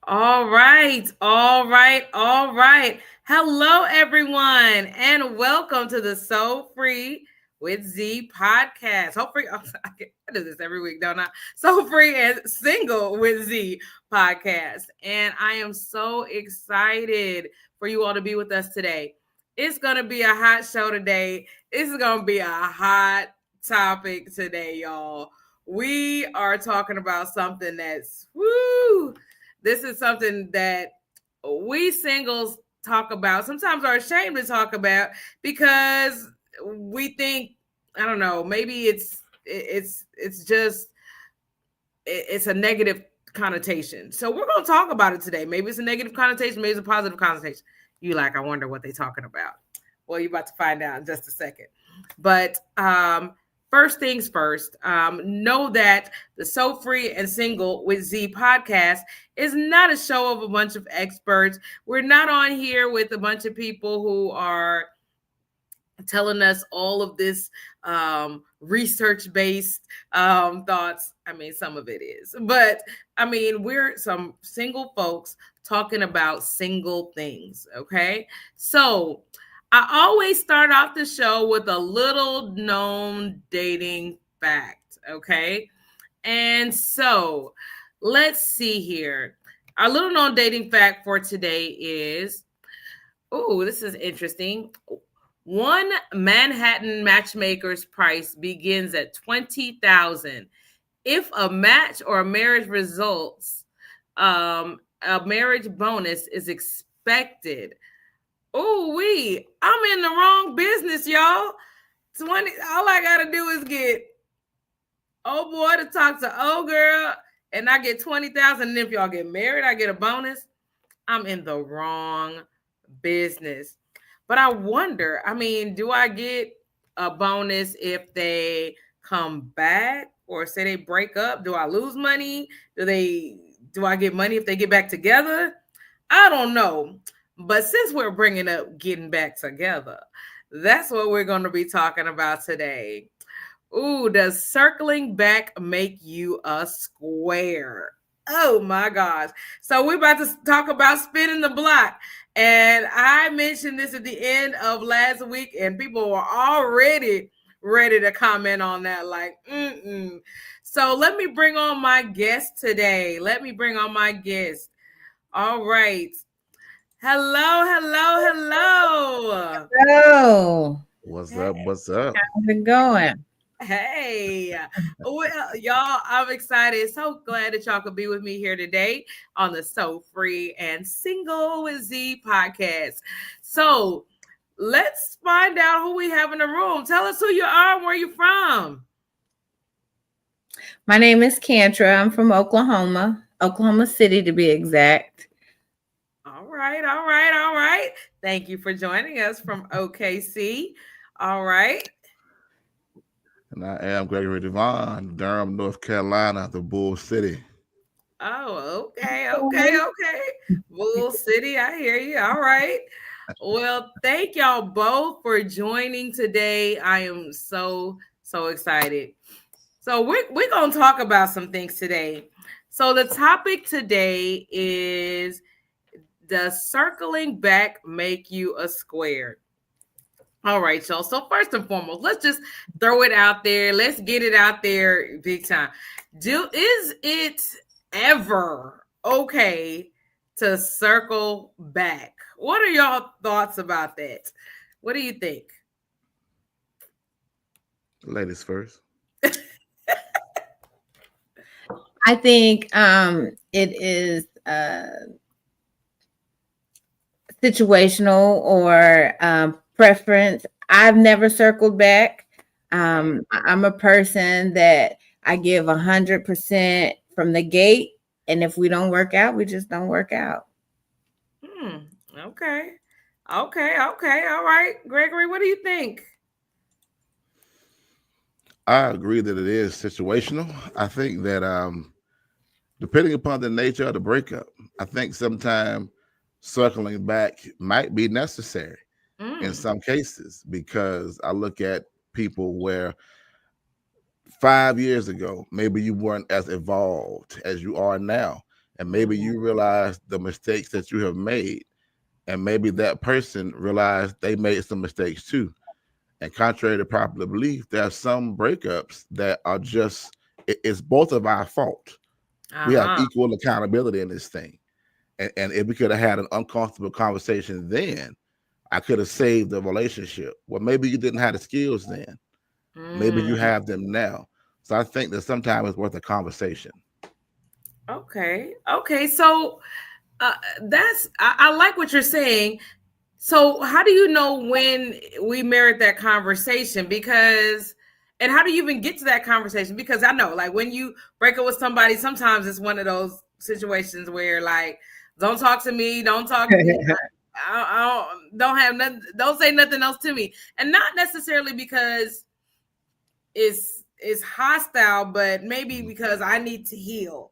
All right, all right, all right. Hello, everyone, and welcome to the So Free with Z podcast. Hopefully, I do this every week, don't I? So Free and Single with Z podcast. And I am so excited for you all to be with us today. It's going to be a hot show today. It's going to be a hot topic today, y'all. We are talking about something that's woo. This is something that we singles talk about, sometimes are ashamed to talk about because we think, I don't know, maybe it's just it's a negative connotation. So we're going to talk about it today. Maybe it's a negative connotation, maybe it's a positive connotation. You like, I wonder what they're talking about. Well, you're about to find out in just a second. But first things first, know that the So Free and Single with Z podcast is not a show of a bunch of experts. We're not on here with a bunch of people who are telling us all of this research based thoughts. I mean, some of it is, but I mean, we're some single folks talking about single things. Okay. So I always start off the show with a little known dating fact. Okay. And so let's see here. Our little known dating fact for today is, oh, this is interesting. One Manhattan matchmaker's price begins at 20,000. If a match or a marriage results, a marriage bonus is expected. Oh, I'm in the wrong business, y'all. 20, all I gotta do is get old boy to talk to old girl, and I get 20,000. And if y'all get married, I get a bonus. I'm in the wrong business. But I wonder, I mean, do I get a bonus if they come back or say they break up? Do I lose money? Do I get money if they get back together? I don't know. But since we're bringing up getting back together, that's what we're going to be talking about today. Ooh, does circling back make you a square? Oh my gosh. So we're about to talk about spinning the block. And I mentioned this at the end of last week, and people were already ready to comment on that. Like, mm-mm. So let me bring on my guest today. Let me bring on my guest. All right. Hello, hello, hello. Hello. What's Hey. up? What's up? How's it going? Hey, well, y'all, I'm excited. So glad that y'all could be with me here today on the So Free and Single with Z podcast. So let's find out who we have in the room. Tell us who you are and where you're from. My name is Cantra. I'm from Oklahoma, Oklahoma City to be exact. All right, all right, all right. Thank you for joining us from OKC. All right. And I am Gregory Devon, Durham, North Carolina, the Bull City. Oh, okay, okay, okay. Bull City, I hear you. All right. Well, thank y'all both for joining today. I am so excited. So we're gonna talk about some things today. So the topic today is, does circling back make you a square? All right, y'all. So first and foremost, let's just throw it out there. Let's get it out there big time. Is it ever okay to circle back? What are y'all thoughts about that? What do you think? Ladies first. I think it is situational or preference. I've never circled back. I'm a person that I give 100% from the gate, and if we don't work out, we just don't work out. Hmm. Okay. Okay. Okay. All right. Gregory, what do you think? I agree that it is situational. I think that depending upon the nature of the breakup, I think sometimes circling back might be necessary in Mm. some cases because I look at people where 5 years ago, maybe you weren't as evolved as you are now. and maybe you realize the mistakes that you have made, and maybe that person realized they made some mistakes too. And contrary to popular belief, there are some breakups that are just it's both of our fault. We have Uh-huh. equal accountability in this thing. And if we could have had an uncomfortable conversation then, I could have saved the relationship. Well, maybe you didn't have the skills then. Maybe you Mm. have them now. So I think that sometimes it's worth a conversation. Okay. Okay. So I like what you're saying. So how do you know when we merit that conversation? Because and how do you even get to that conversation? Because I know, like, when you break up with somebody, sometimes it's one of those situations where, like, don't talk to me, don't talk. Don't have nothing. Don't say nothing else to me, and not necessarily because it's hostile, but maybe because I need to heal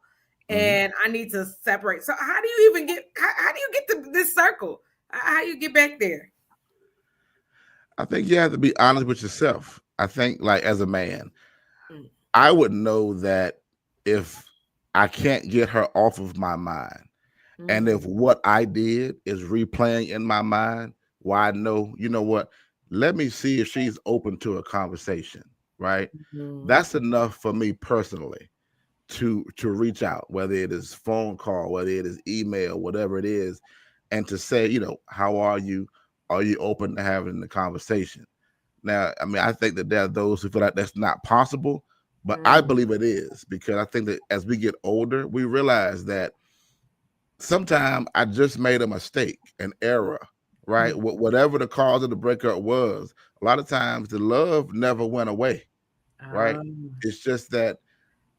and I need to separate. So how do you even get? How do you get to this circle? How you get back there? I think you have to be honest with yourself. I think, like, as a man, Mm. I would know that if I can't get her off of my mind, and if Mm. what I did is replaying in my mind, well, I know, you know what? Let me see if she's open to a conversation, right? Mm. That's enough for me personally to reach out, whether it is phone call, whether it is email, whatever it is, and to say, how are you? Are you open to having the conversation? Now, I mean, I think that there are those who feel like that's not possible, but I Mm. believe it is, because I think that as we get older, we realize that sometimes I just made a mistake, an error, right? Whatever the cause of the breakup was, a lot of times the love never went away, right? It's just that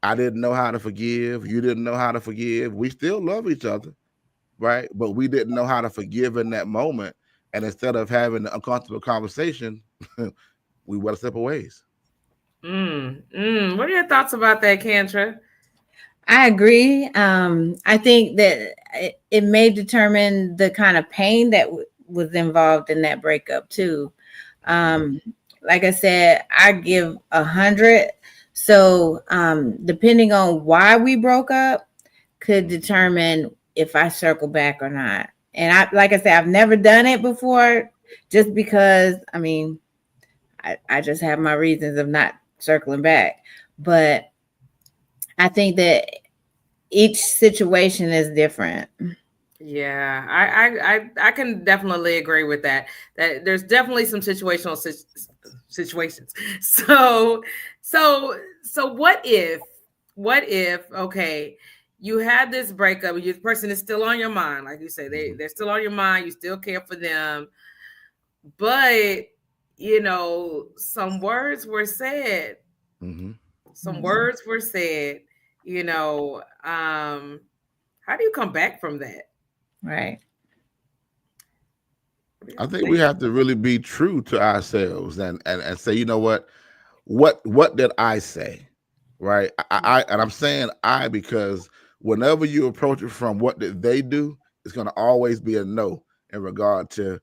I didn't know how to forgive. You didn't know how to forgive. We still love each other, right? But we didn't know how to forgive in that moment. And instead of having an uncomfortable conversation, we went separate ways. What are your thoughts about that, Kantra? I agree. I think that it may determine the kind of pain that was involved in that breakup too. Um, like I said, I give 100. So depending on why we broke up, could determine if I circle back or not. And like I said, I've never done it before, just because I mean, I just have my reasons of not circling back. But I think that each situation is different. Yeah, I can definitely agree with that. That there's definitely some situations. So so what if okay, you had this breakup, this person is still on your mind, like you say, they're still on your mind, you still care for them, but some words were said, Mm-hmm. some words were said, you know, how do you come back from that? Right. I think we have to really be true to ourselves and say, you know what did I say? Right. And I'm saying I because whenever you approach it from what did they do, it's gonna always be a no in regard to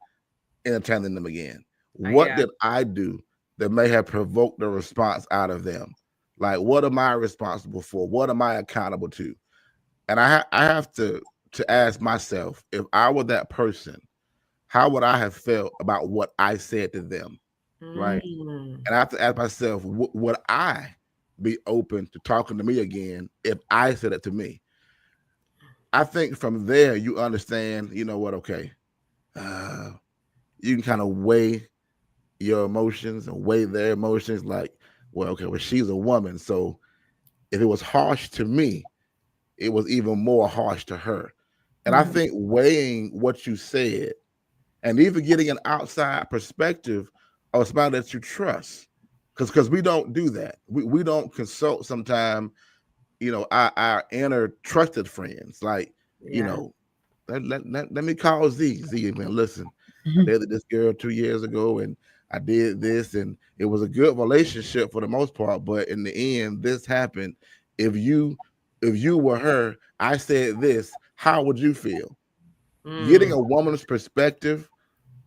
entertaining them again. What Yeah. did I do that may have provoked a response out of them? Like, what am I responsible for? What am I accountable to? And I have to ask myself, if I were that person, how would I have felt about what I said to them? Right. Mm. And I have to ask myself, would I be open to talking to me again if I said it to me? I think from there you understand, you know what, okay. You can kind of weigh your emotions and weigh their emotions, like, well, okay, well, she's a woman. So if it was harsh to me, it was even more harsh to her. And I think weighing what you said and even getting an outside perspective of somebody that you trust, because we don't do that. We don't consult sometimes, our inner trusted friends. Like, Yeah. let me call Z, man, listen, I dated this girl 2 years ago and I did this and it was a good relationship for the most part, but in the end this happened. If you were her, I said this, how would you feel? Getting Mm. a woman's perspective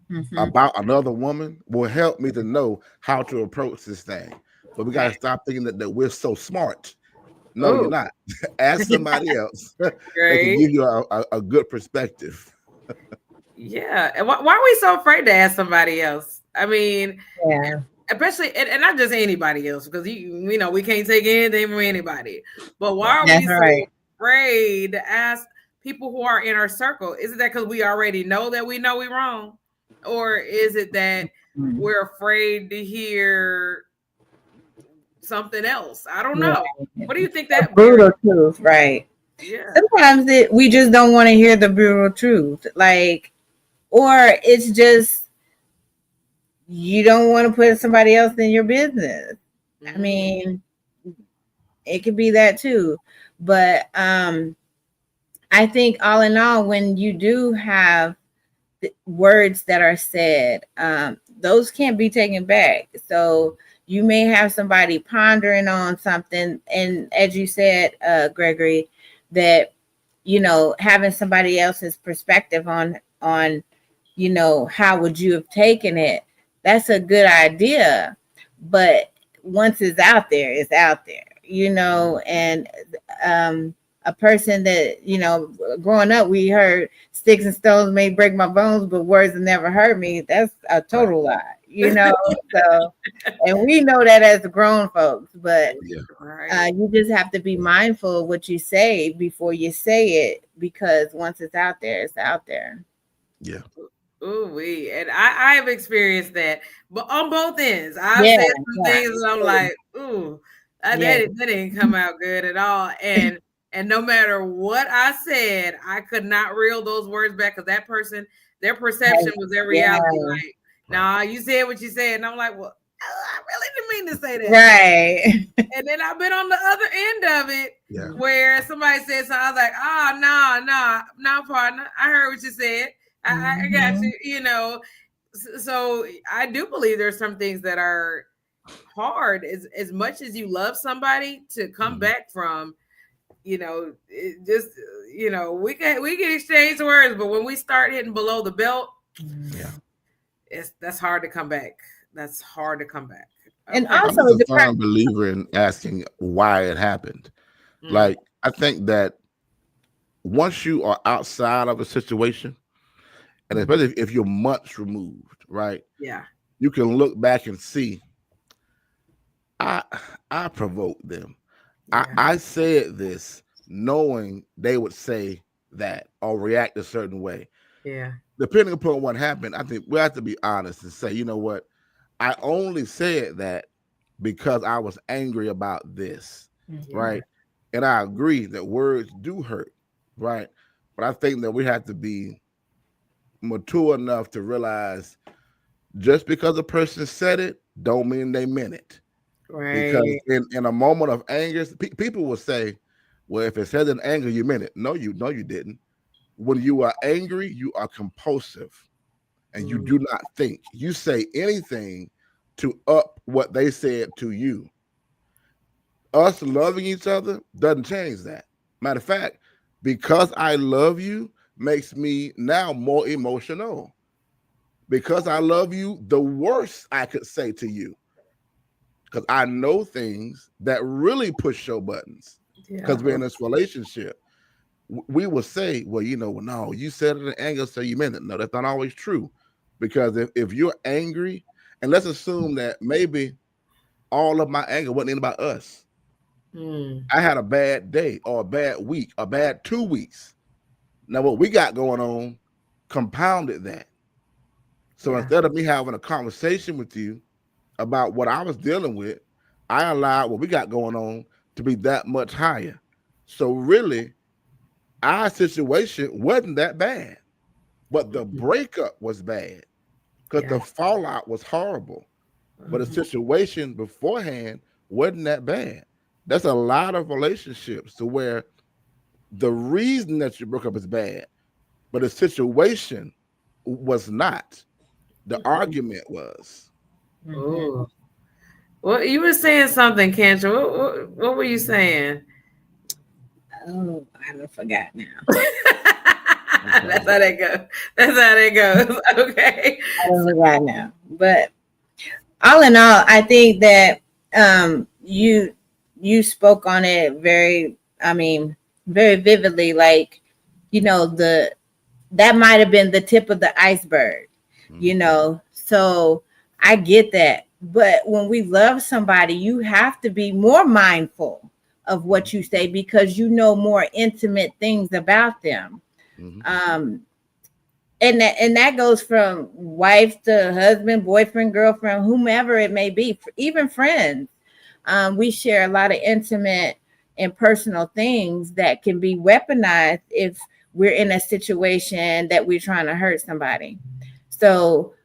Mm-hmm. about another woman will help me to know how to approach this thing. But we got to stop thinking that we're so smart No, you're Ooh, not. Ask somebody else. They can great. give you a good perspective. Yeah. And why are we so afraid to ask somebody else? I mean, Yeah. especially and not just anybody else, because you know we can't take anything from anybody. But why are That's we so right. afraid to ask people who are in our circle? Is it that because we already know that we know we're wrong, or is it that we're afraid to hear something else? I don't Yeah. know. What do you think The that Mary? brutal truth, right? Yeah. Sometimes we just don't want to hear the brutal truth, like, or it's just you don't want to put somebody else in your business. I Mhm. mean, it could be that too, but I think all in all, when you do have words that are said, those can't be taken back. So you may have somebody pondering on something, and as you said, Gregory, that having somebody else's perspective on how would you have taken it, that's a good idea. But once it's out there, and a person that, growing up, we heard sticks and stones may break my bones, but words have never hurt me. That's a Right. total lie. So, and we know that as grown folks, but Yeah. Right. you just have to be mindful of what you say before you say it, because once it's out there, it's out there. Yeah. Ooh, and I have experienced that, but on both ends, I've Yeah, said some yeah, things and I'm like, ooh, that yeah. didn't come out good at all. And no matter what I said, I could not reel those words back because that person, their perception was their Yeah, reality. Like, nah, you said what you said, and I'm like, well, I really didn't mean to say that. right. And then I've been on the other end of it Yeah. where somebody said something. I was like, oh, no, partner. I heard what you said. I got Mhm. you. So I do believe there's some things that are hard as much as you love somebody to come back from. It just we can exchange words, but when we start hitting below the belt, Yeah. that's hard to come back. That's hard to come back. And Okay. I'm also, just a firm believer in asking why it happened. Like, I think that once you are outside of a situation, and especially if you're months removed, right? Yeah. You can look back and see, I provoked them. Yeah. I said this knowing they would say that or react a certain way. Yeah. Depending upon what happened, I think we have to be honest and say, you know what? I only said that because I was angry about this, right? And I agree that words do hurt, right? But I think that we have to be mature enough to realize just because a person said it, don't mean they meant it. Because Right. in a moment of anger, people will say, "Well, if it said in anger, you meant it." No, you didn't. When you are angry, you are compulsive, and you do not think. You say anything to up what they said to you. Us loving each other doesn't change that. Matter of fact, because I love you makes me now more emotional. Because I love you, the worst I could say to you, because I know things that really push your buttons. Because we're in this relationship, we will say, well, no, you said it in anger, so you meant it. No, that's not always true. Because if you're angry, and let's assume that maybe all of my anger wasn't about us. I had a bad day or a bad week, a bad 2 weeks. Now, what we got going on compounded that. So instead of me having a conversation with you about what I was dealing with, I allowed what we got going on to be that much higher. So really, our situation wasn't that bad, but the breakup was bad because the fallout was horrible. But the situation beforehand wasn't that bad. That's a lot of relationships to where the reason that you broke up is bad, but the situation was not. The argument was. Oh, well, you were saying something, Kendra. What were you saying? Oh, I forgot now. That's how that goes. That's how that goes. Okay. I forgot now. But all in all, I think that you spoke on it very vividly. Like, that might have been the tip of the iceberg, So I get that. But when we love somebody, you have to be more mindful of what you say because you know more intimate things about them. And that goes from wife to husband, boyfriend, girlfriend, whomever it may be, even friends. We share a lot of intimate and personal things that can be weaponized if we're in a situation that we're trying to hurt somebody. So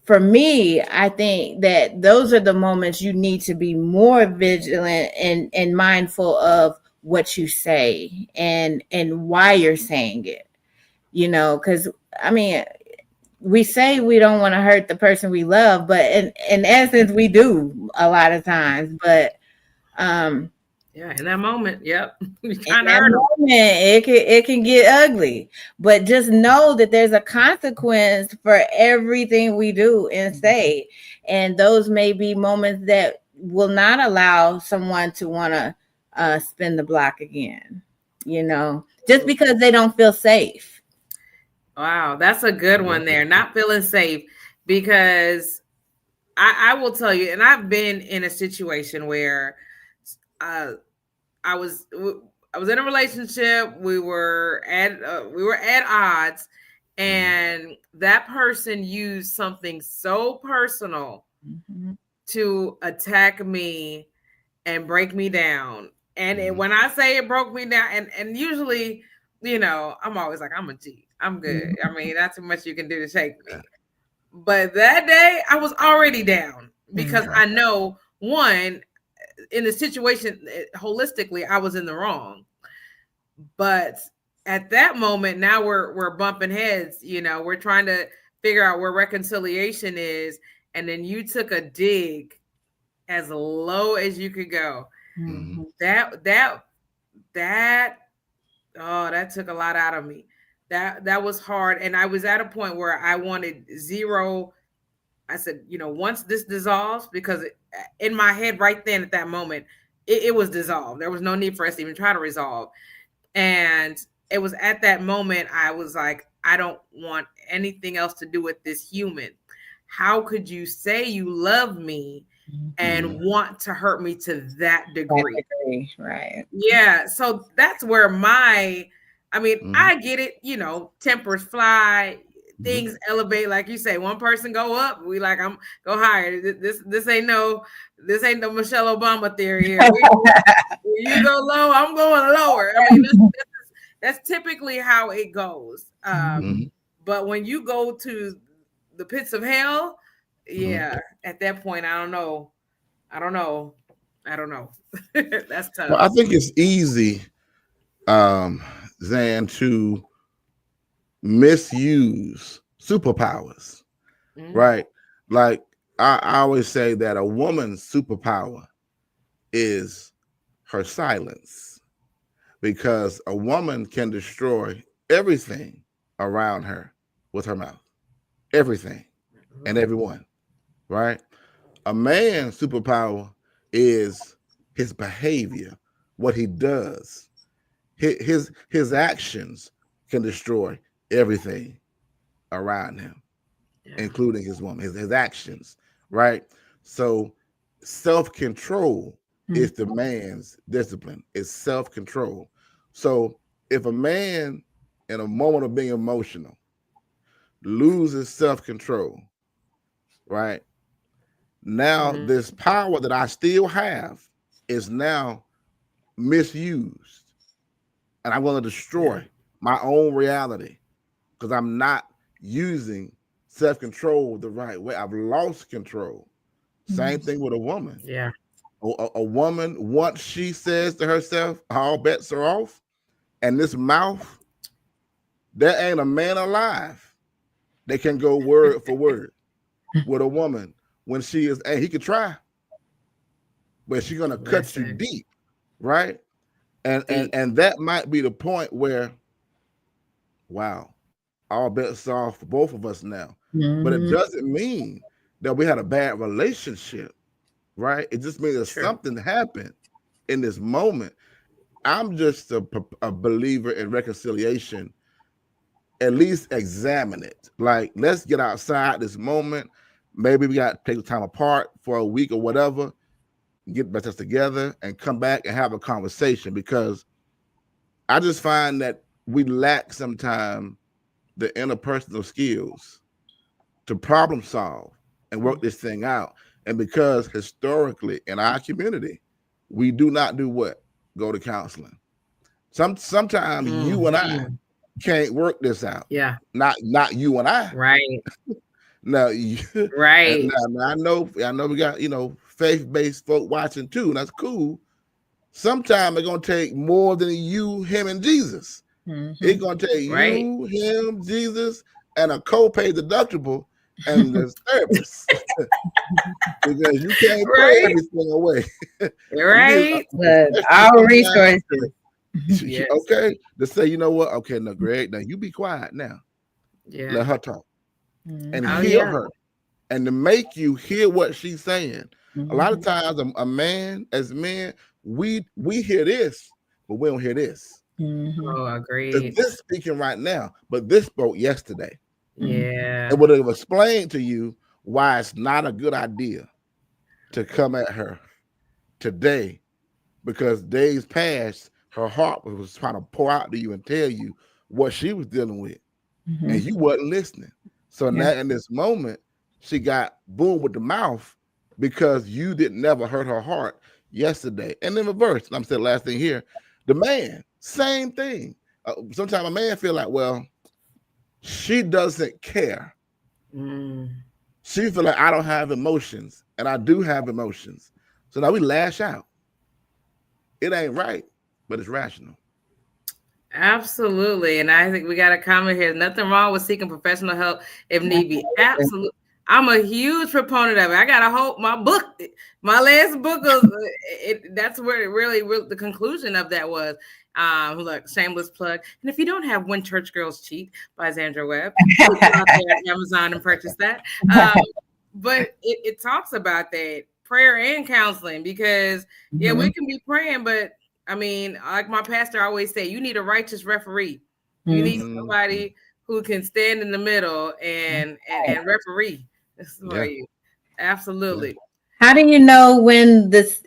for me, I think that those are the moments you need to be more vigilant and mindful of what you say and why you're saying it, because we say we don't want to hurt the person we love, but in essence, we do a lot of times. But in that moment, yep. in that moment, it can get ugly. But just know that there's a consequence for everything we do and say. And those may be moments that will not allow someone to want to spin the block again, just because they don't feel safe. Wow, that's a good one there. Not feeling safe, because I will tell you, and I've been in a situation where I was in a relationship. We were at odds, and that person used something so personal to attack me and break me down. And when I say it broke me down, and usually, I'm always like, I'm a G. I'm good. I mean, not too much you can do to shake me. But that day, I was already down because I know, one, in the situation, holistically, I was in the wrong. But at that moment, now we're bumping heads. We're trying to figure out where reconciliation is. And then you took a dig as low as you could go. Mm-hmm. That took a lot out of me. That was hard. And I was at a point where I wanted zero. I said, once this dissolves, because in my head right then at that moment, it was dissolved. There was no need for us to even try to resolve. And it was at that moment I was like, I don't want anything else to do with this human. How could you say you love me and want to hurt me to that degree? Right. Yeah. So that's where I get it, tempers fly, things elevate, like you say. One person go up, we like, I'm go higher. This ain't no Michelle Obama theory here. You go low, I'm going lower. I mean, that's typically how it goes. But when you go to the pits of hell, at that point, I don't know. That's tough. Well, I think it's easy, Zan, to misuse superpowers, right? Like I always say that a woman's superpower is her silence, because a woman can destroy everything around her with her mouth, everything and everyone, right? A man's superpower is his behavior, what he does. His actions can destroy everything around him, including his woman, his actions, right? So self-control is the man's discipline. It's self-control. So if a man in a moment of being emotional loses self-control, right? Now this power that I still have is now misused. And I'm going to destroy my own reality because I'm not using self-control the right way. I've lost control. Same thing with a woman. Yeah. A woman, once she says to herself, all bets are off, and this mouth, there ain't a man alive that can go word for word with a woman when she is, and he could try, but she's going to cut you deep, right? And that might be the point where, wow, all bets are off for both of us now. But it doesn't mean that we had a bad relationship, right? It just means that something happened in this moment, I'm just a believer in reconciliation. At least examine it. Like, let's get outside this moment. Maybe we got to take the time apart for a week or whatever, get ourselves together and come back and have a conversation, because I just find that we lack sometimes the interpersonal skills to problem solve and work this thing out. And because historically in our community, we do not do what? Go to counseling. Sometimes you and I can't work this out. Yeah. Not you and I. Right. Now, right. Now, I know we got, faith-based folk watching too, and that's cool. Sometimes it's gonna take more than you, him, and Jesus. Mm-hmm. It's gonna take you, him, Jesus, and a co-pay deductible and the therapist. Because you can't pay everything away. Right. Our resources. Yes. Okay. To say, you know what? Okay, now Greg, now you be quiet now. Yeah. Let her talk. And hear her. And to make you hear what she's saying. Mm-hmm. A lot of times a man, as men, we hear this, but we don't hear this. Mm-hmm. Oh, agreed. This speaking right now, but this spoke yesterday. Yeah. It would have explained to you why it's not a good idea to come at her today, because days past, her heart was trying to pour out to you and tell you what she was dealing with, and you wasn't listening. So now in this moment, she got boom with the mouth because you didn't never hurt her heart yesterday. And in reverse, and I'm saying last thing here, the man, same thing. Sometimes a man feel like, well, she doesn't care. She feel like I don't have emotions, and I do have emotions. So now we lash out. It ain't right, but it's rational. Absolutely. And I think we got a comment here. Nothing wrong with seeking professional help if need be. Absolutely. I'm a huge proponent of it. I got to hope my last book, that's where it really the conclusion of that was. Look, shameless plug. And if you don't have When Church Girls Cheat by Zandra Webb, go out there at Amazon and purchase that. But it talks about that prayer and counseling, because we can be praying, but I mean, like my pastor always say, you need a righteous referee. You need somebody who can stand in the middle and referee for you. Absolutely. How do you know when this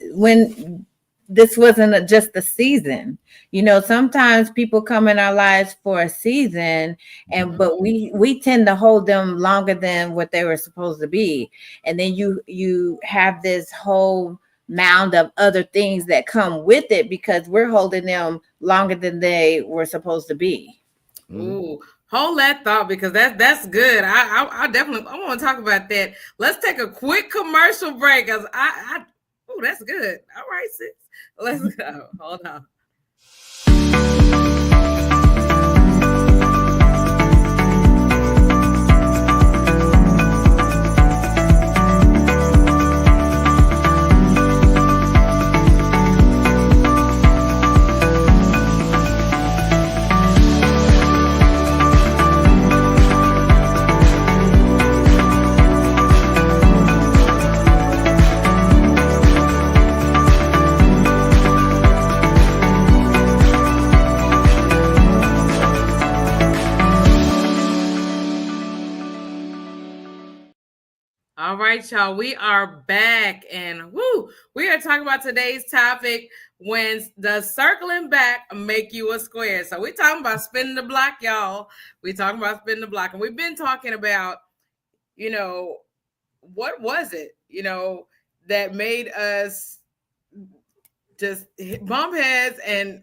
wasn't just a season? Sometimes people come in our lives for a season, but we tend to hold them longer than what they were supposed to be. And then you have this whole mound of other things that come with it because we're holding them longer than they were supposed to be. Ooh, hold that thought, because that's good. I definitely want to talk about that. Let's take a quick commercial break, because that's good. All right, sis, let's go. Hold on. All right, y'all, we are back, and we are talking about today's topic: when does circling back make you a square? So we're talking about spinning the block, y'all. We're talking about spinning the block, and we've been talking about, what was it, that made us just bump heads, and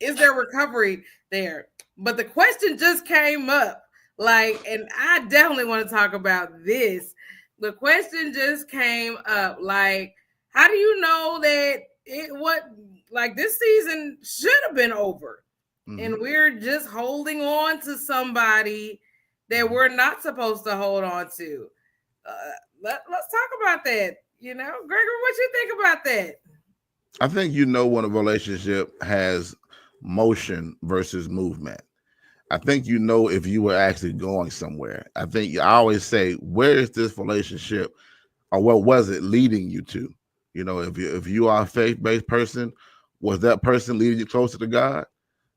is there recovery there? But the question just came up, and I definitely want to talk about this. The question just came up, how do you know that this season should have been over, and we're just holding on to somebody that we're not supposed to hold on to? Let's talk about that. Gregory, what you think about that? I think when a relationship has motion versus movement. I think if you were actually going somewhere. I always say, where is this relationship, or what was it leading you to? You know, if you are a faith-based person, was that person leading you closer to God?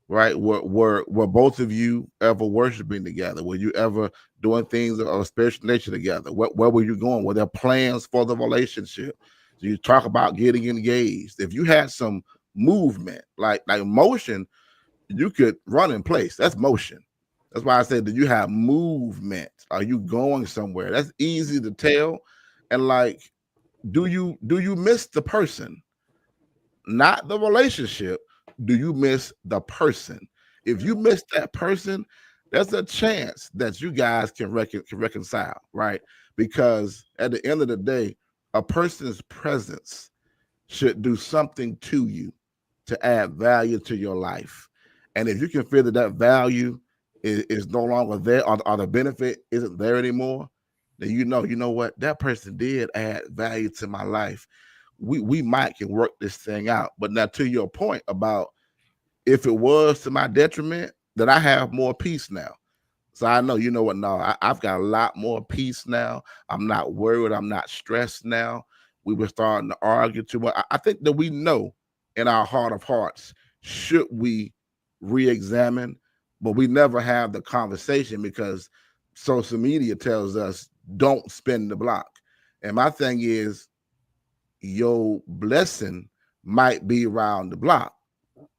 Right? Were both of you ever worshiping together? Were you ever doing things of a spiritual nature together? Where were you going? Were there plans for the relationship? So you talk about getting engaged. If you had some movement, like motion, you could run in place. That's motion. That's why I said, do you have movement? Are you going somewhere? That's easy to tell. And like, do you miss the person? Not the relationship. Do you miss the person? If you miss that person, there's a chance that you guys can reconcile, right? Because at the end of the day, a person's presence should do something to you to add value to your life. And if you can feel that that value is no longer there, or the benefit isn't there anymore, then you know what, that person did add value to my life. We might can work this thing out. But now, to your point about if it was to my detriment, then I have more peace now. So I know, you know what? No, I've got a lot more peace now. I'm not worried. I'm not stressed now. We were starting to argue too much. I think that we know in our heart of hearts, should we re-examine, but we never have the conversation because social media tells us don't spin the block. And my thing is, your blessing might be around the block,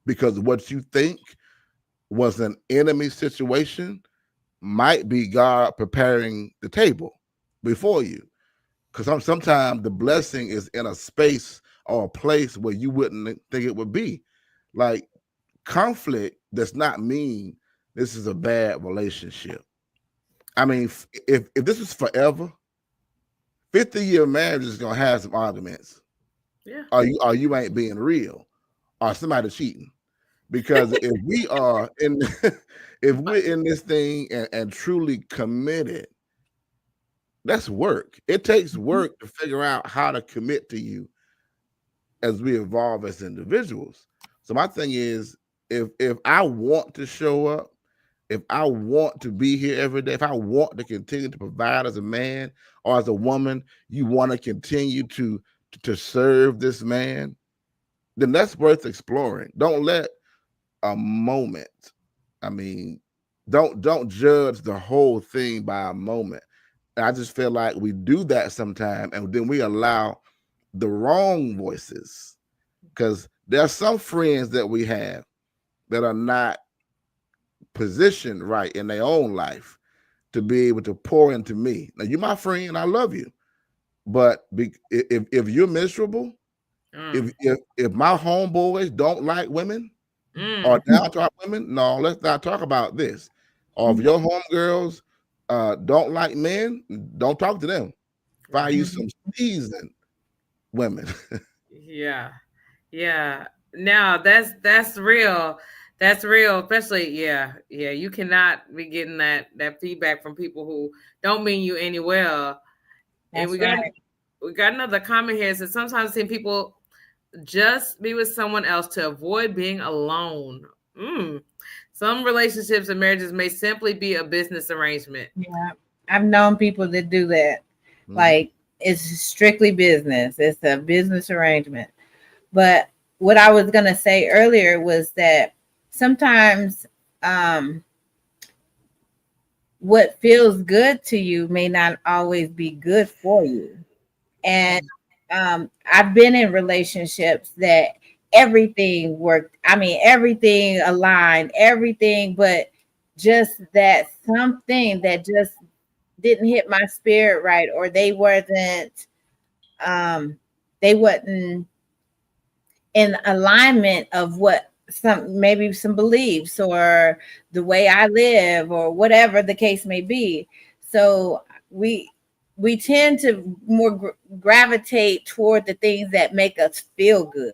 because what you think was an enemy situation might be God preparing the table before you. Because sometimes the blessing is in a space or a place where you wouldn't think it would be. Like, conflict does not mean this is a bad relationship. I mean, if this is forever, 50-year marriage is gonna have some arguments. Yeah. Or you ain't being real, or somebody cheating. Because if we are in if we're in this thing and truly committed, that's work. It takes work to figure out how to commit to you as we evolve as individuals. So my thing is, if I want to show up, if I want to be here every day, if I want to continue to provide as a man or as a woman, you want to continue to serve this man, then that's worth exploring. Don't let a moment, I mean, don't judge the whole thing by a moment. And I just feel like we do that sometimes, and then we allow the wrong voices, because there are some friends that we have that are not positioned right in their own life to be able to pour into me. Now, you're my friend, I love you, but if you're miserable, if my homeboys don't like women or down talk women, no, let's not talk about this. Or if your homegirls don't like men, don't talk to them. Find you some seasoned women. Yeah. Now that's real. That's real, especially yeah. You cannot be getting that feedback from people who don't mean you any well. And we got another comment here that says sometimes seeing people just be with someone else to avoid being alone. Some relationships and marriages may simply be a business arrangement. Yeah, I've known people that do that. Like, it's strictly business. It's a business arrangement. But what I was going to say earlier was that sometimes what feels good to you may not always be good for you. And I've been in relationships that everything worked. I mean, everything aligned, everything, but just that something that just didn't hit my spirit right, or they wasn't in alignment of what maybe some beliefs or the way I live or whatever the case may be. So we tend to more gravitate toward the things that make us feel good.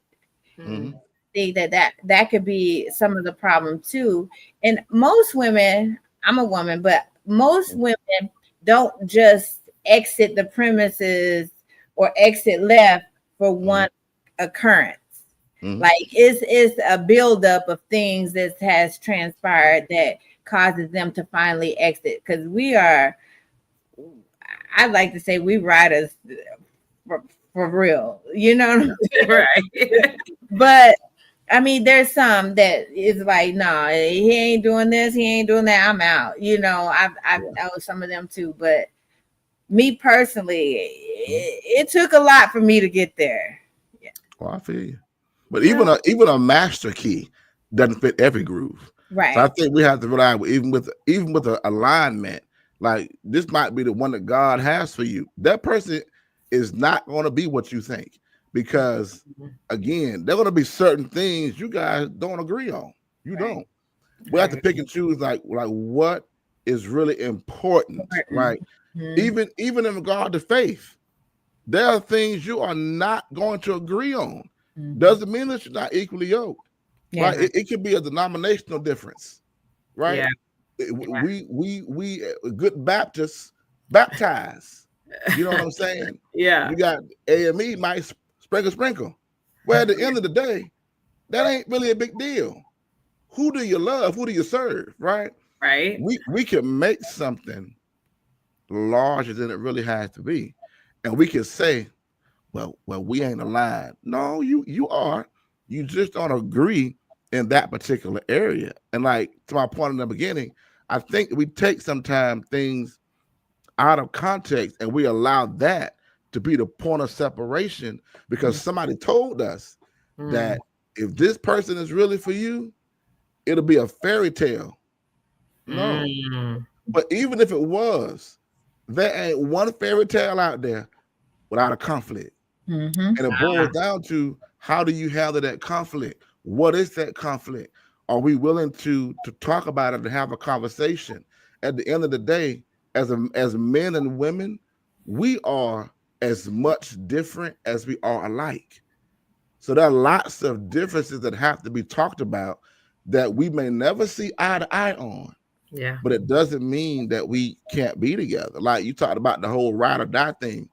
I think that could be some of the problem too. And most women, I'm a woman, but most women don't just exit the premises or exit left for one occurrence. Like it's a buildup of things that has transpired that causes them to finally exit. Because I'd like to say we riders for real. You know what I'm saying? Right. But I mean, there's some that is like, no, he ain't doing this, he ain't doing that. I'm out. You know, I've know some of them too. But me personally, it took a lot for me to get there. Yeah. Well, I feel you. But even a master key doesn't fit every groove. Right. So I think we have to rely even with an alignment. Like this might be the one that God has for you. That person is not going to be what you think, because again, there are going to be certain things you guys don't agree on. You don't. We have to pick and choose like what is really important, right? Even in regard to faith, there are things you are not going to agree on. Doesn't mean that you're not equally yoked. Yeah. Right? It could be a denominational difference, right? Yeah. We good Baptists baptize. You know what I'm saying? Yeah. You got AME might sprinkle. Well, at the end of the day, that ain't really a big deal. Who do you love? Who do you serve? Right? Right. We can make something larger than it really has to be, and we can say, well, we ain't aligned. No, you are. You just don't agree in that particular area. And like to my point in the beginning, I think we take sometimes things out of context and we allow that to be the point of separation because somebody told us that if this person is really for you, it'll be a fairy tale. No. But even if it was, there ain't one fairy tale out there without a conflict. And it boils down to, how do you handle that conflict? What is that conflict? Are we willing to talk about it and have a conversation? At the end of the day, as men and women, we are as much different as we are alike. So there are lots of differences that have to be talked about that we may never see eye to eye on. Yeah. But it doesn't mean that we can't be together. Like you talked about the whole ride or die thing.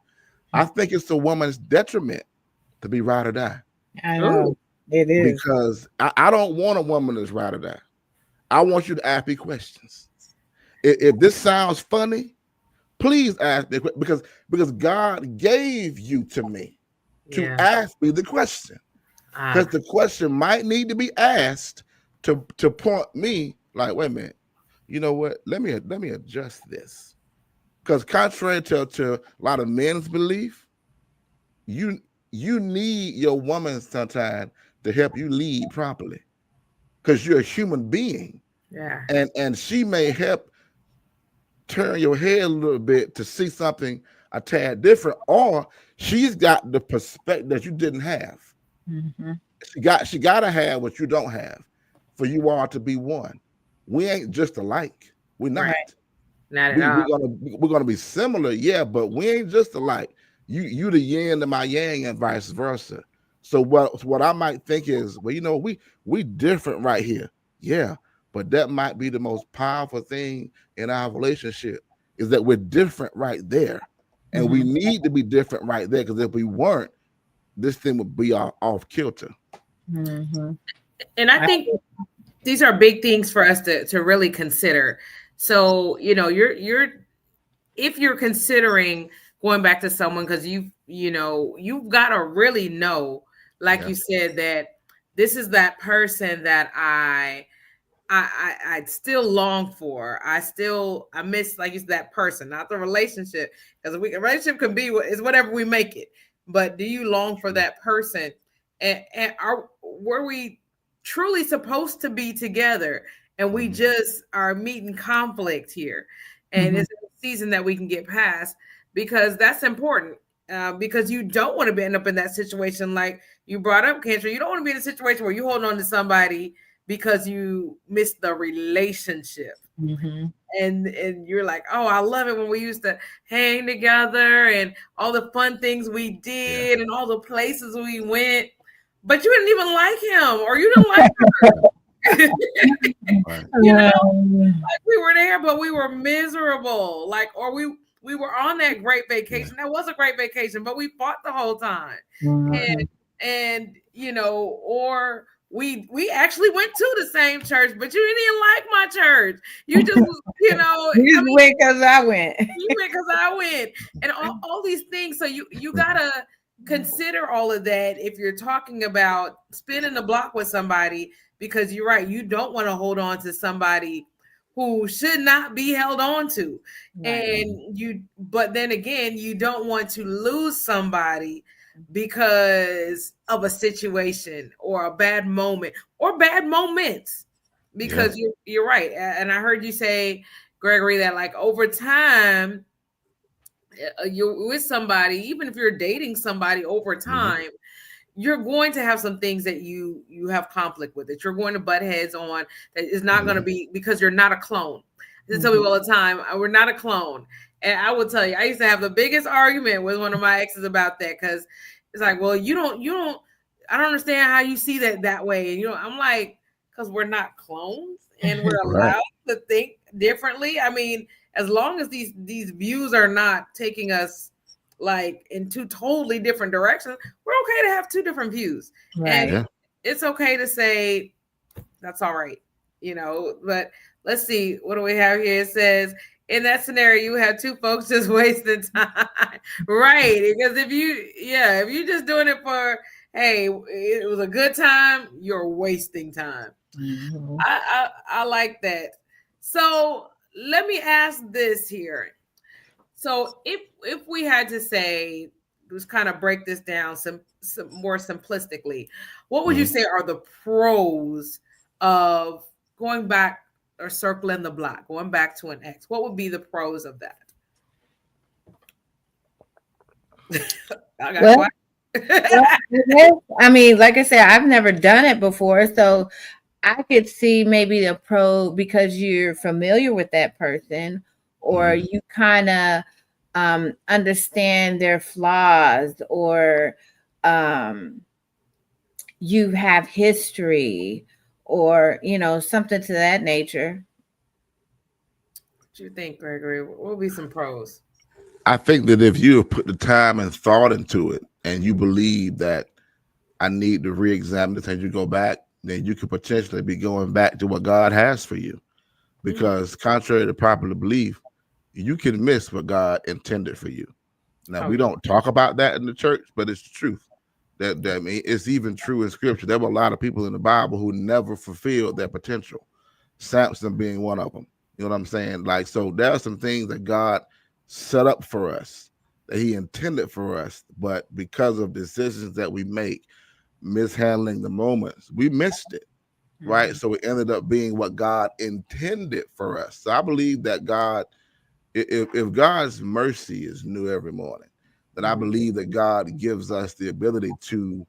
I think it's a woman's detriment to be ride or die. I know. It is. Because I don't want a woman that's ride or die. I want you to ask me questions. If this sounds funny, please ask me, because God gave you to me to ask me the question. Because the question might need to be asked to point me like, wait a minute, you know what? Let me adjust this. Because contrary to a lot of men's belief, you need your woman sometimes to help you lead properly, because you're a human being. Yeah. And she may help turn your head a little bit to see something a tad different, or she's got the perspective that you didn't have. She got to have what you don't have for you all to be one. We ain't just alike. We're not. Right. Not at all. We're gonna be similar, yeah, but we ain't just alike. You the yin to my yang and vice versa. So what I might think is, well, you know, we different right here. Yeah, but that might be the most powerful thing in our relationship, is that we're different right there. And we need to be different right there, because if we weren't, this thing would be off kilter. And I think these are big things for us to really consider. So, you know, if you're considering going back to someone, because you've got to really know, like you said, that this is that person that I still long for. I miss, like you said, that person, not the relationship, because a relationship can be is whatever we make it. But do you long for that person? And were we truly supposed to be together? And we just are meeting conflict here. And it's a season that we can get past, because that's important. Because you don't want to end up in that situation like you brought up, Kendra. You don't want to be in a situation where you hold on to somebody because you missed the relationship. And you're like, oh, I love it when we used to hang together and all the fun things we did and all the places we went. But you didn't even like him, or you didn't like her. You know, like we were there, but we were miserable. Like, or we were on that great vacation. That was a great vacation, but we fought the whole time. And you know, or we actually went to the same church, but you didn't even like my church. You just, you know, you went because I went. You went because I went, and all these things. So you gotta consider all of that if you're talking about spinning the block with somebody, because you're right, you don't want to hold on to somebody who should not be held on to. Right. And but then again, you don't want to lose somebody because of a situation or a bad moment or bad moments, because you're right. And I heard you say, Gregory, that like over time, you're with somebody, even if you're dating somebody over time, you're going to have some things that you have conflict with, that you're going to butt heads on, that is not going to be, because you're not a clone. They tell people all the time, we're not a clone. And I will tell you, I used to have the biggest argument with one of my exes about that, because it's like, well, you don't I don't understand how you see that way. And I'm like, because we're not clones and we're allowed to think differently. I mean, as long as these views are not taking us like in two totally different directions, we're okay to have two different views. Right. And it's okay to say that's all right, but let's see, what do we have here? It says, in that scenario, you have two folks just wasting time. Right. Because if you just doing it for, hey, it was a good time, you're wasting time. I like that. So let me ask this here. So if we had to say, just kind of break this down some more simplistically, what would you say are the pros of going back or circling the block, going back to an ex? What would be the pros of that? I mean, like I said, I've never done it before, so I could see maybe the pro because you're familiar with that person, or you kind of understand their flaws, or you have history, or something to that nature. What do you think, Gregory? What would be some pros? I think that if you have put the time and thought into it, and you believe that I need to re-examine this and you go back, then you could potentially be going back to what God has for you. Because contrary to popular belief, you can miss what God intended for you. Now, we don't talk about that in the church, but it's the truth. That I mean, it's even true in scripture. There were a lot of people in the Bible who never fulfilled their potential. Samson being one of them. You know what I'm saying? Like, so there are some things that God set up for us, that he intended for us, but because of decisions that we make, mishandling the moments, we missed it. Right. So it ended up being what God intended for us. So I believe that God, if God's mercy is new every morning, then I believe that God gives us the ability to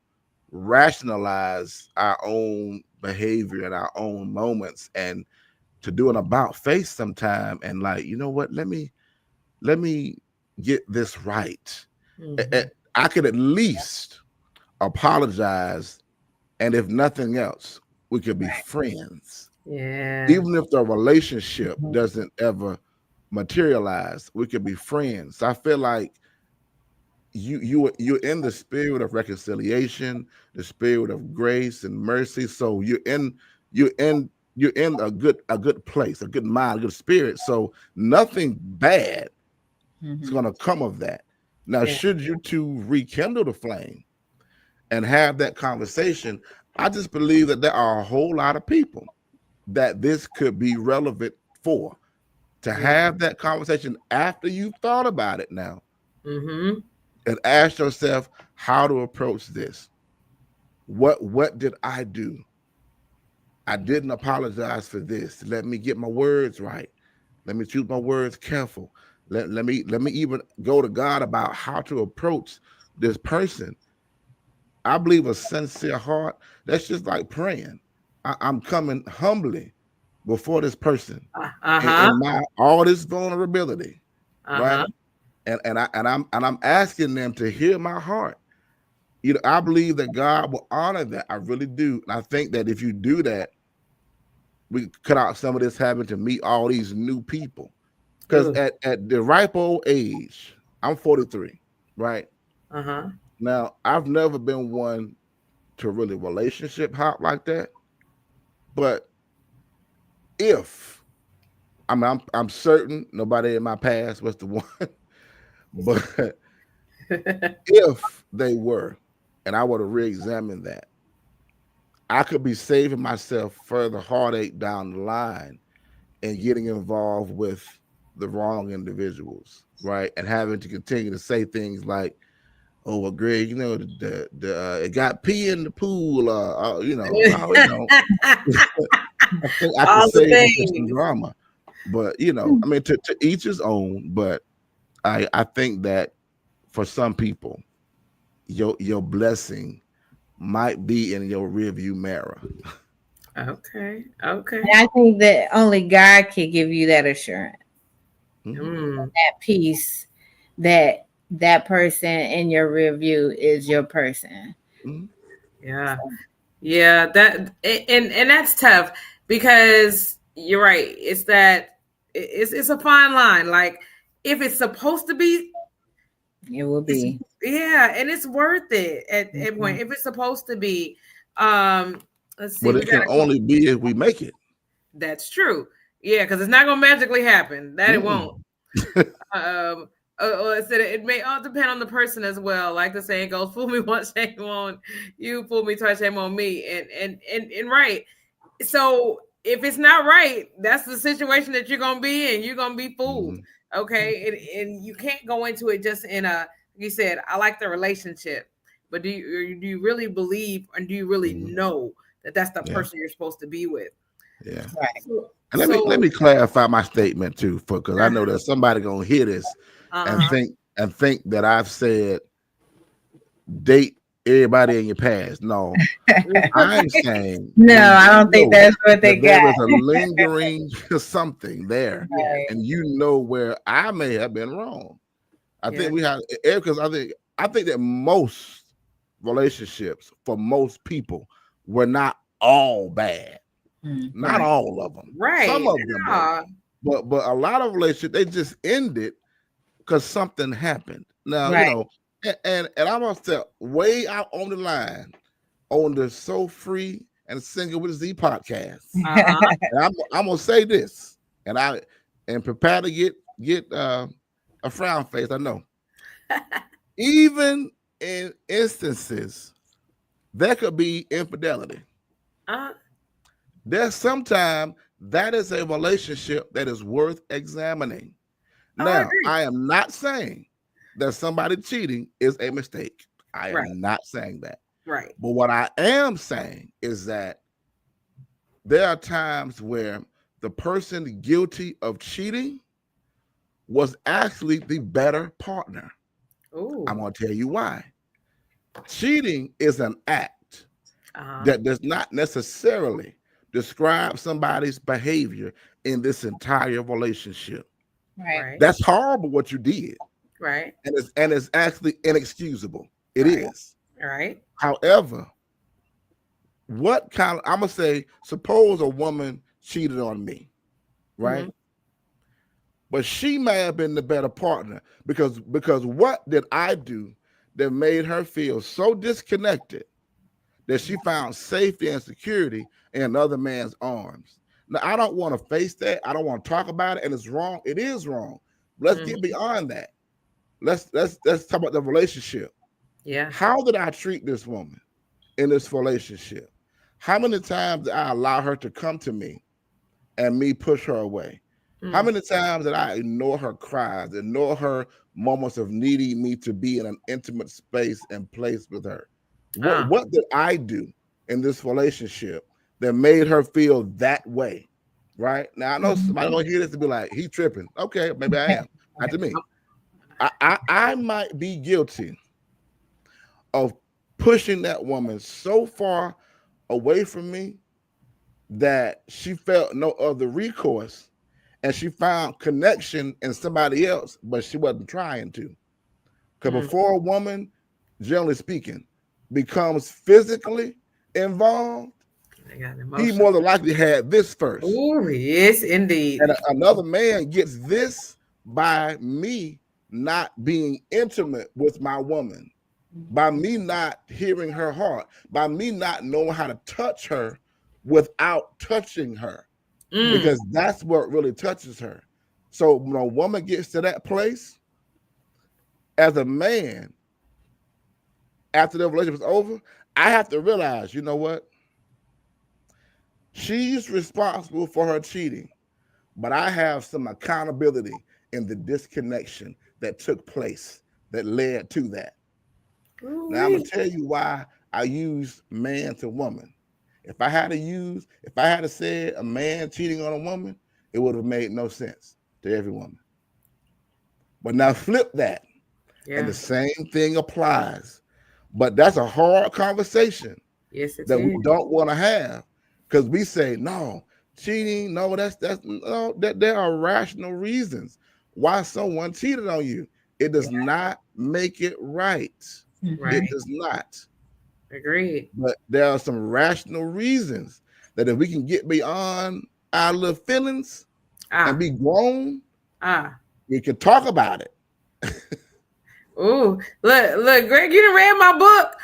rationalize our own behavior and our own moments, and to do an about face sometime, and like, you know what, let me get this right. I could at least apologize, and if nothing else, we could be friends. Yeah. Even if the relationship doesn't ever materialize, we could be friends. So I feel like you're in the spirit of reconciliation, the spirit of grace and mercy. So you're in a good place, a good mind, a good spirit. So nothing bad is going to come of that. Now, should you two rekindle the flame and have that conversation, I just believe that there are a whole lot of people that this could be relevant for, to have that conversation after you've thought about it now, and ask yourself how to approach this. What did I do? I didn't apologize for this. Let me get my words right. Let me choose my words careful. Let me even go to God about how to approach this person. I believe a sincere heart, that's just like praying. I'm coming humbly before this person in my all this vulnerability, right? And I'm asking them to hear my heart. I believe that God will honor that. I really do. And I think that if you do that, we cut out some of this having to meet all these new people. Because at the ripe old age, I'm 43, right? Now, I've never been one to really relationship hop like that. But I'm certain nobody in my past was the one. But If they were, and I were to re-examine that, I could be saving myself further heartache down the line and getting involved with the wrong individuals, right? And having to continue to say things like, "Oh, well, Greg, you know, it got pee in the pool," I think I could All the save myself some things. drama, but I mean, to each his own. But I think that for some people, your blessing might be in your rearview mirror. Okay. And I think that only God can give you that assurance, Mm. that peace, that that person in your rear view is your person. Mhm. Yeah. Yeah, and that's tough because you're right. It's that it's a fine line. Like if it's supposed to be, It will it's, be. yeah, and it's worth it at point. If it's supposed to be, let's see, But we it can got only be if we make it. that's true. Yeah, because it's not gonna magically happen. That it won't. Mm. I said it may all depend on the person as well. Like the saying goes, "Fool me once, shame on you. Fool me twice, shame on me." And right. So if it's not right, that's the situation that you're gonna be in. You're gonna be fooled. Mhm. Okay, and you can't go into it just in a. You said, "I like the relationship," but do you really believe and do you really Mhm. know that that's the Yeah. person you're supposed to be with? Yeah. Right. And let me clarify my statement too, because I know that somebody gonna hear this and think that I've said date everybody in your past. No, I'm saying No, when I you don't think know that's what they that there got. is a lingering something there, Right. and you know where I may have been wrong. I think we have because I think that most relationships for most people were not all bad. Not Right. all of them. Right. Some of them Yeah. were. But a lot of relationships they just ended because something happened. Now, Right. and I'm gonna step way out on the line on the So Free and Single with Z podcast. And I'm gonna say this, and prepare to get a frown face. I know. Even in instances, there could be infidelity. There's sometimes that is a relationship that is worth examining. Now, I am not saying that somebody cheating is a mistake. I am not saying that. Right. But what I am saying is that there are times where the person guilty of cheating was actually the better partner. Ooh. I'm going to tell you why. Cheating is an act that does not necessarily describe somebody's behavior in this entire relationship. Right. That's horrible what you did. Right. And it's actually inexcusable. It is. Right. However, what kind of, I'm gonna say, suppose a woman cheated on me, right? But she may have been the better partner because what did I do that made her feel so disconnected that she found safety and security in another man's arms? Now, I don't want to face that. I don't want to talk about it, and it's wrong. It is wrong. Let's get beyond that. Let's talk about the relationship. Yeah. How did I treat this woman in this relationship? How many times did I allow her to come to me and me push her away? How many times did I ignore her cries, ignore her moments of needing me to be in an intimate space and place with her? What did I do in this relationship that made her feel that way? Right? Now I know somebody gonna hear this and be like, "He tripping." Okay, maybe I am. Not to me. I might be guilty of pushing that woman so far away from me that she felt no other recourse and she found connection in somebody else, but she wasn't trying to. Because before a woman, generally speaking, becomes physically involved, he more than likely had this first. Oh, yes, indeed. And another man gets this by me not being intimate with my woman, by me not hearing her heart, by me not knowing how to touch her without touching her, because that's what really touches her. So when a woman gets to that place, as a man, after the relationship is over, I have to realize, you know what? She's responsible for her cheating, but I have some accountability in the disconnection that took place that led to that. Now I'm gonna tell you why I use man to woman. If I had to say a man cheating on a woman, it would have made no sense to every woman. But now flip that, and the same thing applies. But that's a hard conversation that we don't want to have, because we say no, cheating, no, that's no, that there are rational reasons why someone cheated on you. It does not make it right. It does not. Agreed. But there are some rational reasons that if we can get beyond our little feelings and be grown, we can talk about it. Ooh, look, Greg, you done read my book.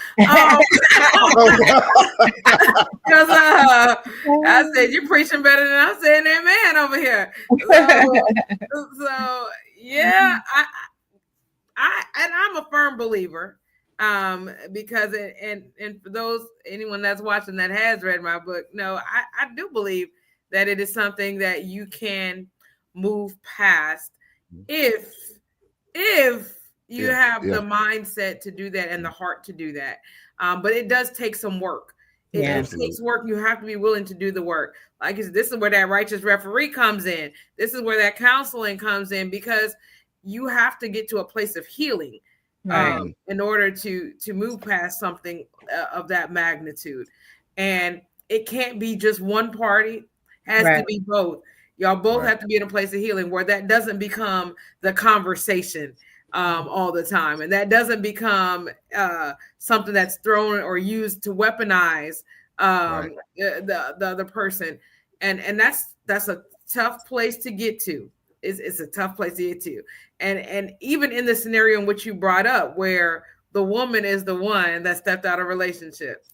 Because I said you're preaching better than I'm saying that man over here. So yeah, I'm a firm believer. Because and for anyone that's watching that has read my book, no, I do believe that it is something that you can move past if you have the mindset to do that and the heart to do that. But it does take some work. It takes work. You have to be willing to do the work. Like I said, this is where that righteous referee comes in. This is where that counseling comes in, because you have to get to a place of healing in order to move past something of that magnitude. And it can't be just one party. It has to be both. Y'all both have to be in a place of healing where that doesn't become the conversation all the time, and that doesn't become something that's thrown or used to weaponize the other person, and that's a tough place to get to. It's a tough place to get to, and even in the scenario in which you brought up, where the woman is the one that stepped out of a relationship.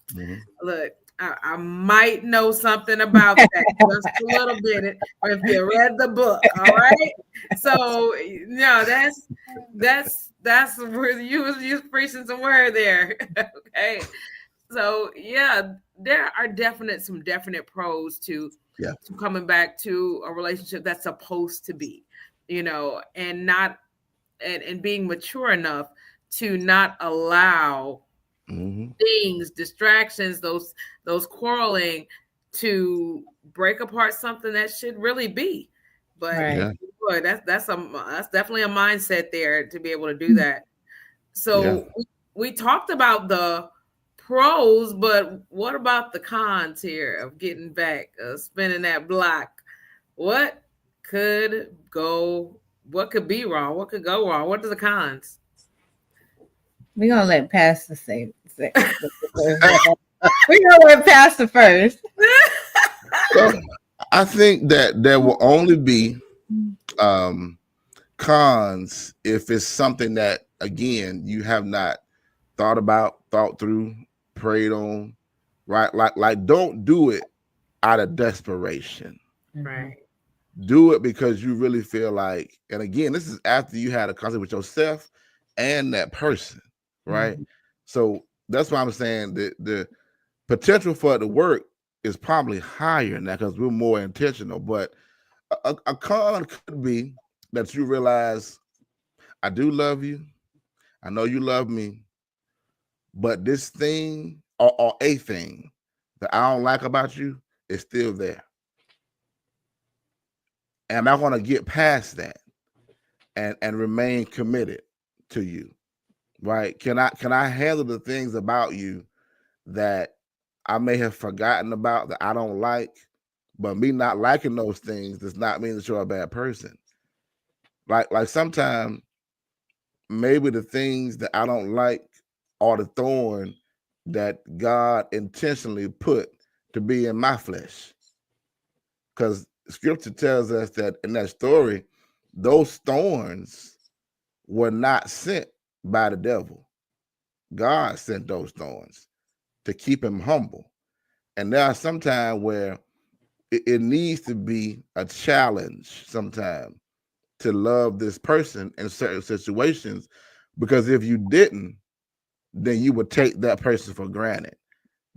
Look, I might know something about that, just a little bit, if you read the book. All right. So that's where you was preaching some word there. Okay. So yeah, there are some definite pros to coming back to a relationship that's supposed to be, and not and being mature enough to not allow things, distractions, those quarreling to break apart something that should really be. But boy, that's definitely a mindset there to be able to do that. So we talked about the pros, but what about the cons here of getting back, spinning that block? What could be wrong? What could go wrong? What are the cons? We're gonna let Pastor say. We're gonna let Pastor first. So, I think that there will only be cons if it's something that, again, you have not thought through, prayed on, right? Like don't do it out of desperation. Right. Do it because you really feel like, and again, this is after you had a conversation with yourself and that person, right? So that's why I'm saying that the potential for it to work is probably higher now because we're more intentional. But a con could be that you realize, I do love you, I know you love me, but this thing or a thing that I don't like about you is still there. And I'm going to get past that and remain committed to you, right? Can I handle the things about you that I may have forgotten about, that I don't like? But me not liking those things does not mean that you're a bad person. Like sometimes maybe the things that I don't like are the thorn that God intentionally put to be in my flesh. Because Scripture tells us that in that story, those thorns were not sent by the devil. God sent those thorns to keep him humble. And there are some times where it needs to be a challenge sometimes to love this person in certain situations, Because if you didn't, then you would take that person for granted.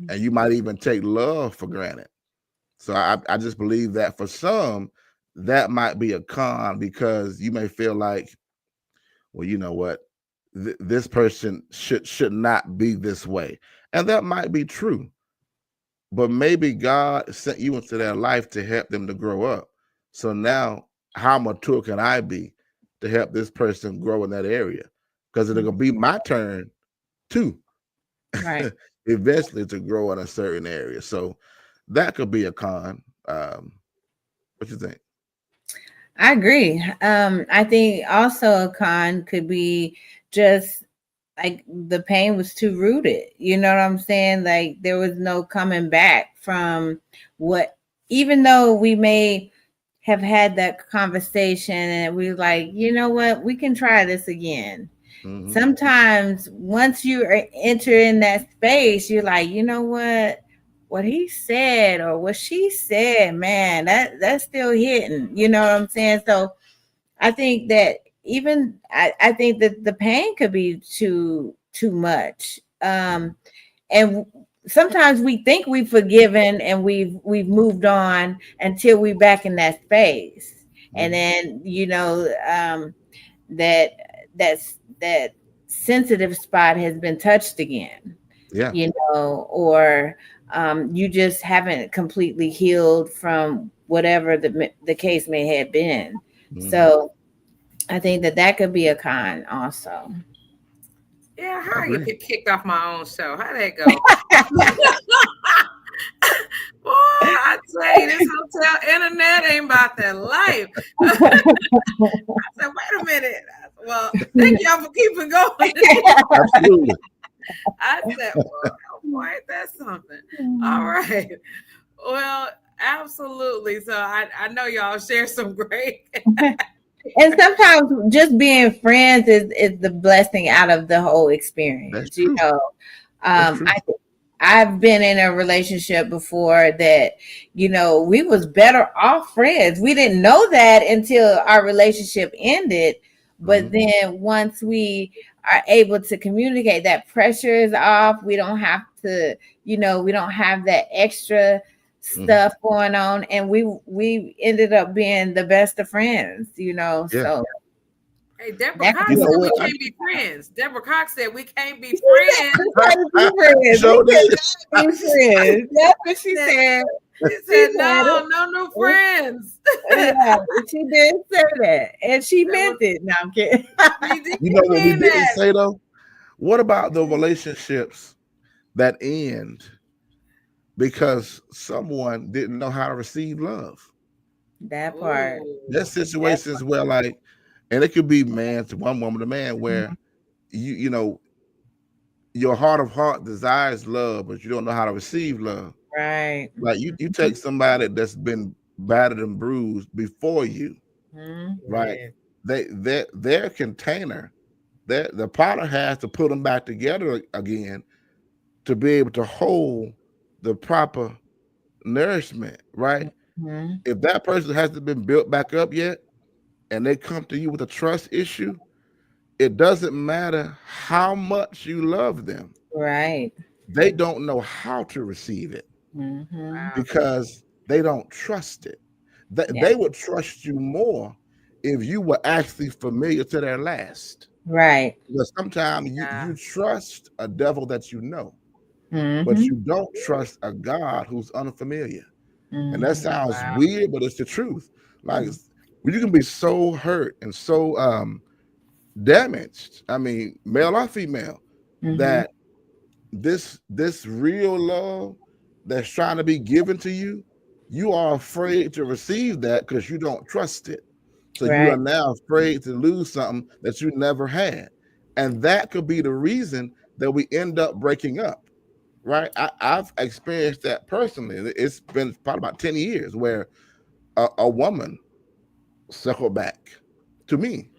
And you might even take love for granted. So I just believe that for some, that might be a con, because you may feel like, well, you know what, this person should not be this way. And that might be true. But maybe God sent you into their life to help them to grow up. So now, how mature can I be to help this person grow in that area? Because it's going to be my turn too, Right. eventually, to grow in a certain area. So that could be a con. What you think? I agree. I think also a con could be just like the pain was too rooted. You know what I'm saying? Like there was no coming back from what, even though we may have had that conversation and we like, you know what, we can try this again. Mm-hmm. Sometimes once you enter in that space, you're like, you know what he said or what she said, man, that's still hitting. You know what I'm saying? So I think that even I think that the pain could be too much. And sometimes we think we've forgiven and we've moved on until we're back in that space. And then, you know, that sensitive spot has been touched again. Yeah. You know, or you just haven't completely healed from whatever the case may have been. So I think that could be a con also. Yeah, how I get kicked off my own show? How'd that go? Boy, I tell you, this hotel internet ain't about that life. I said, wait a minute. Well, thank y'all for keeping going. Absolutely. I said, well, boy, that's something. All right. Well, absolutely. So I know y'all share some great. And sometimes just being friends is the blessing out of the whole experience. You know, I've been in a relationship before that, you know, we was better off friends. We didn't know that until our relationship ended. But then once we are able to communicate, that pressure is off. We don't have to, you know, we don't have that extra stuff going on, and we ended up being the best of friends, you know. Yeah. So hey, Deborah Cox said we can't be friends. Deborah Cox said we can't be friends. So That's what she said. She said no new friends. Yeah, she did say that, and she meant it. No, I'm kidding. You know what we didn't say though? What about the relationships that end because someone didn't know how to receive love? That part. There's situations where, like, and it could be man to one, woman to man, where you know, your heart of heart desires love, but you don't know how to receive love. Right. Like you take somebody that's been battered and bruised before you, right? Their container, the potter has to put them back together again to be able to hold the proper nourishment, right? If that person hasn't been built back up yet, and they come to you with a trust issue, it doesn't matter how much you love them. Right. They don't know how to receive it because they don't trust it. They would trust you more if you were actually familiar to their last. Right. Because sometimes you trust a devil that you know, but you don't trust a God who's unfamiliar. And that sounds weird, but it's the truth. Like you can be so hurt and so damaged, I mean, male or female, that this real love that's trying to be given to you, you are afraid to receive that because you don't trust it. So you are now afraid to lose something that you never had. And that could be the reason that we end up breaking up, right? I've experienced that personally. It's been probably about 10 years where a woman circled back to me.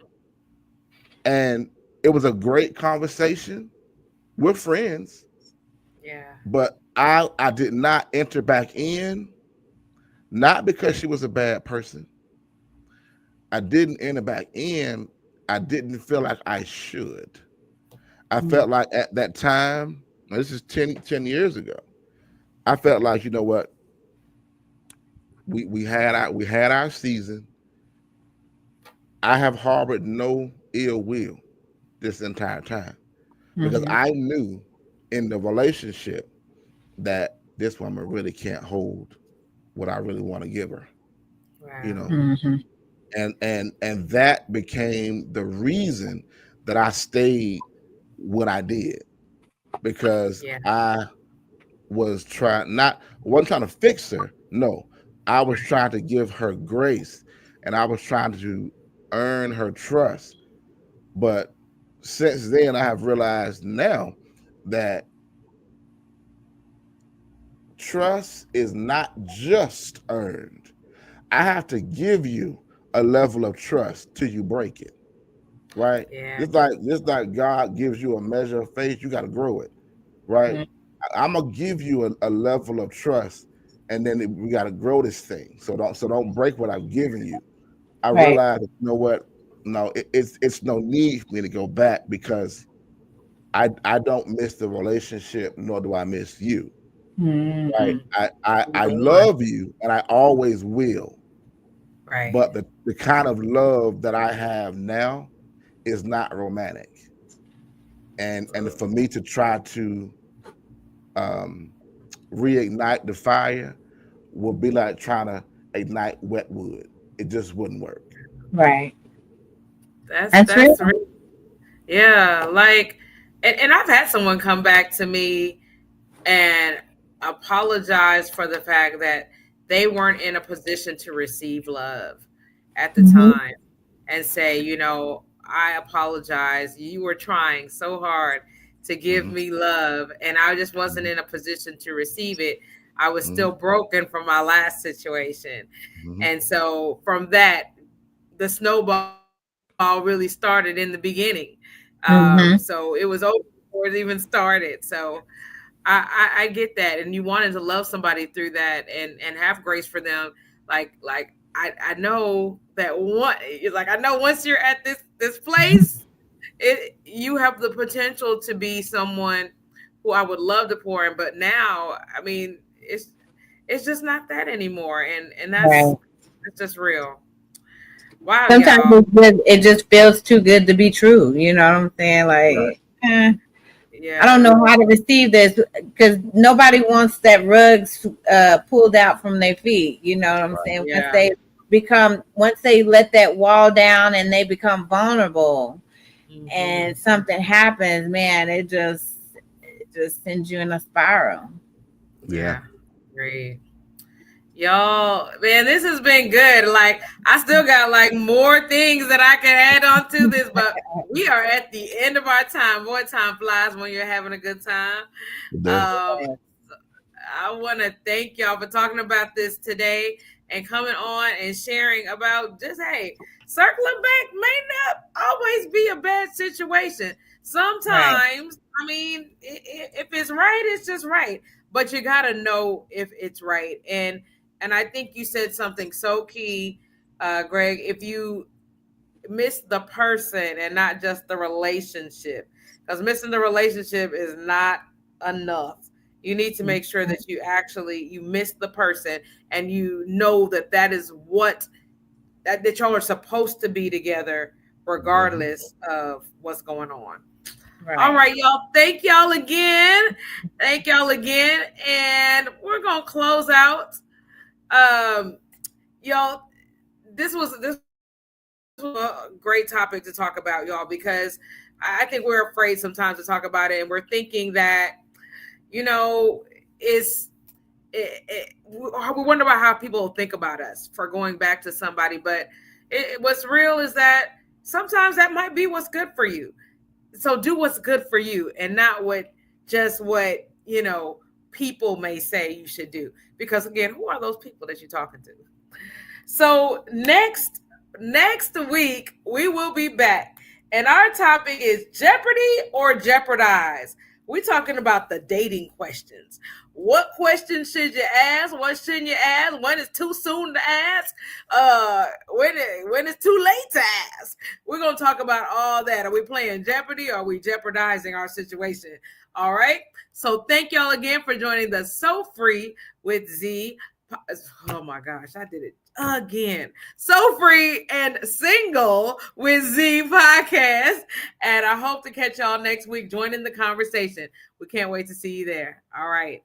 And it was a great conversation. We're friends. Yeah. But I did not enter back in, not because she was a bad person. I didn't enter back in. I didn't feel like I should. I felt like at that time, this is 10 years ago, I felt like, you know what, we had our season. I have harbored no ill will this entire time because I knew in the relationship that this woman really can't hold what I really want to give her. Wow. You know, and that became the reason that I stayed what I did, because I wasn't trying to fix her. No, I was trying to give her grace, and I was trying to earn her trust. But since then, I have realized now that trust is not just earned. I have to give you a level of trust till you break it. Right? Yeah. Just like God gives you a measure of faith, you got to grow it. Right? I'm gonna give you a level of trust, and then we got to grow this thing. So don't break what I've given you. I realized, you know what? No, it's no need for me to go back, because I don't miss the relationship, nor do I miss you. Right? I love you, and I always will. Right. But the kind of love that I have now is not romantic. And for me to try to reignite the fire would be like trying to ignite wet wood. It just wouldn't work. Right. That's real. Yeah, like, and I've had someone come back to me and apologize for the fact that they weren't in a position to receive love at the time, and say, you know, I apologize. You were trying so hard to give me love, and I just wasn't in a position to receive it. I was still broken from my last situation. And so from that, the snowball really started in the beginning. So it was over before it even started. So I get that. And you wanted to love somebody through that, and have grace for them. Like I know that I know once you're at this place, you have the potential to be someone who I would love to pour in, but now, I mean, it's just not that anymore, and that's just real. Wow, Sometimes y'all. it just feels too good to be true. You know what I'm saying? Like, Yeah. I don't know how to receive this, because nobody wants that rugs pulled out from their feet. You know what I'm saying? Yeah. Once they let that wall down and they become vulnerable, and something happens, man, it just sends you in a spiral. Yeah. Great. Y'all, man, this has been good. Like, I still got like more things that I can add on to this, but we are at the end of our time. Boy, time flies when you're having a good time. I want to thank y'all for talking about this today and coming on and sharing about just, hey, circling back may not always be a bad situation. Sometimes, I mean, if it's right, it's just right. But you got to know if it's right. And I think you said something so key, Greg. If you miss the person and not just the relationship, because missing the relationship is not enough. You need to make sure that you miss the person, and you know that is what that y'all are supposed to be together, regardless of what's going on. All right, y'all. Thank y'all again. And we're gonna close out. Y'all, this was a great topic to talk about, y'all, because I think we're afraid sometimes to talk about it, and we're thinking that, you know, we wonder about how people think about us for going back to somebody, but what's real is that sometimes that might be what's good for you. So do what's good for you, and not what people may say you should do. Because again, who are those people that you're talking to? So next week we will be back, and our topic is Jeopardy or Jeopardize. We're talking about the dating questions. What questions should you ask? What shouldn't you ask? When is too soon to ask? When is too late to ask? We're going to talk about all that. Are we playing Jeopardy or are we jeopardizing our situation? All right. So thank y'all again for joining the So Free with Z. Oh my gosh, I did it again. So Free and Single with Z podcast. And I hope to catch y'all next week. Join in the conversation. We can't wait to see you there. All right.